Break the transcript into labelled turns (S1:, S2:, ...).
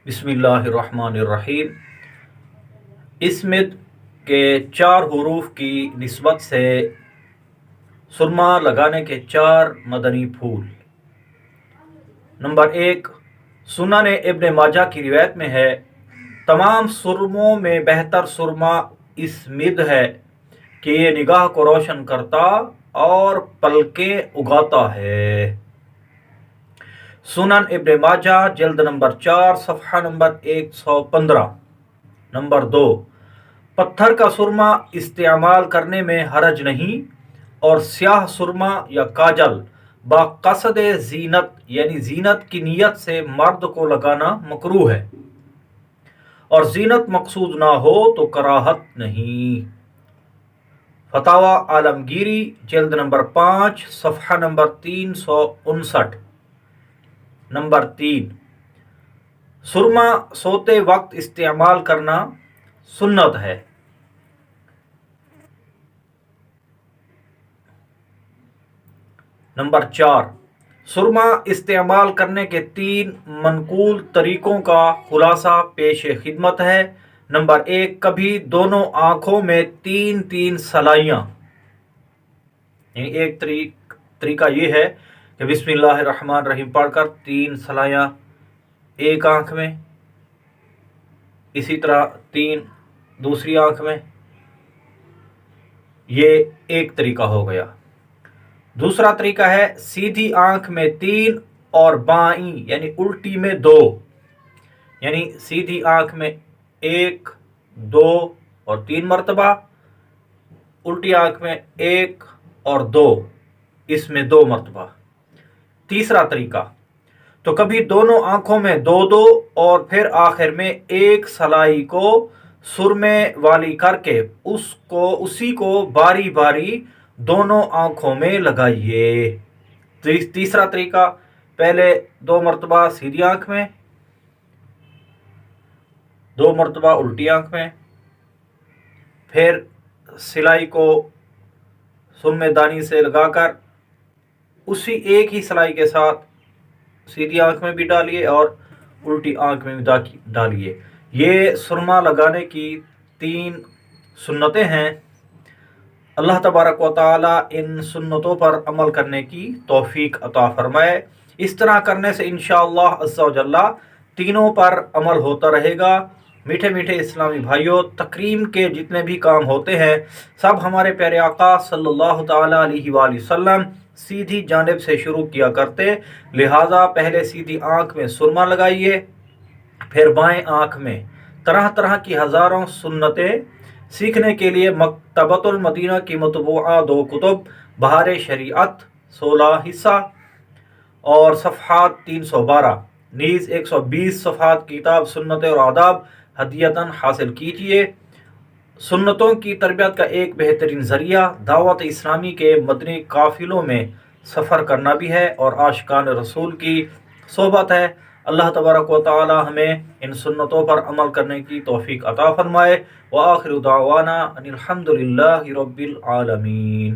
S1: بسم اللہ الرحمن الرحیم۔ اسمد کے 4 حروف کی نسبت سے سرما لگانے کے 4 مدنی پھول۔ نمبر 1، سنن ابن ماجہ کی روایت میں ہے، تمام سرموں میں بہتر سرما اسمد ہے کہ یہ نگاہ کو روشن کرتا اور پلکیں اگاتا ہے۔ سنن ابن ماجہ جلد نمبر 4 صفحہ نمبر 115۔ نمبر 2، پتھر کا سرما استعمال کرنے میں حرج نہیں، اور سیاہ سرما یا کاجل باقصد زینت یعنی زینت کی نیت سے مرد کو لگانا مکروہ ہے، اور زینت مقصود نہ ہو تو کراہت نہیں۔ فتاوی عالمگیری جلد نمبر 5 صفحہ نمبر 359۔ نمبر 3، سرما سوتے وقت استعمال کرنا سنت ہے۔ نمبر 4، سرما استعمال کرنے کے 3 منقول طریقوں کا خلاصہ پیش خدمت ہے۔ نمبر 1، کبھی دونوں آنکھوں میں 3 سلائیاں، یعنی ایک طریقہ یہ ہے کہ بسم اللہ الرحمن الرحیم پڑھ کر 3 سلائیاں ایک آنکھ میں، اسی طرح 3 دوسری آنکھ میں، یہ ایک طریقہ ہو گیا۔ دوسرا طریقہ ہے سیدھی آنکھ میں 3 اور بائیں یعنی الٹی میں 2، یعنی سیدھی آنکھ میں 1 2 اور 3 مرتبہ، الٹی آنکھ میں 1 اور 2، اس میں 2 مرتبہ۔ تیسرا طریقہ، تو کبھی دونوں آنکھوں میں 2 اور پھر آخر میں 1 سلائی کو سرمے والی کر کے اسی کو باری باری دونوں آنکھوں میں لگائیے۔ تیسرا طریقہ، پہلے 2 مرتبہ سیدھی آنکھ میں، 2 مرتبہ الٹی آنکھ میں، پھر سلائی کو سرمے دانی سے لگا کر اسی ایک ہی سلائی کے ساتھ سیدھی آنکھ میں بھی ڈالیے اور الٹی آنکھ میں بھی ڈالیے۔ یہ سرما لگانے کی 3 سنتیں ہیں۔ اللہ تبارک و تعالی ان سنتوں پر عمل کرنے کی توفیق عطا فرمائے۔ اس طرح کرنے سے انشاءاللہ عز و جل تینوں پر عمل ہوتا رہے گا۔ میٹھے میٹھے اسلامی بھائیوں، تکریم کے جتنے بھی کام ہوتے ہیں سب ہمارے پیارے آقا صلی اللہ تعالی علیہ وآلہ وسلم سیدھی جانب سے شروع کیا کرتے، لہٰذا پہلے سیدھی آنکھ میں سرما لگائیے، پھر بائیں آنکھ میں۔ طرح طرح کی ہزاروں سنتیں سیکھنے کے لیے مکتبۃ المدینہ کی مطبوعہ 2 کتب، بہار شریعت 16 حصہ اور صفحات 312، نیز 120 صفحات کتاب سنت اور آداب ہدیتاً حاصل کیجیے۔ سنتوں کی تربیت کا ایک بہترین ذریعہ دعوت اسلامی کے مدنی قافلوں میں سفر کرنا بھی ہے اور عاشقان رسول کی صحبت ہے۔ اللہ تبارک و تعالی ہمیں ان سنتوں پر عمل کرنے کی توفیق عطا فرمائے۔ وآخر دعوانا ان الحمد للہ رب العالمین۔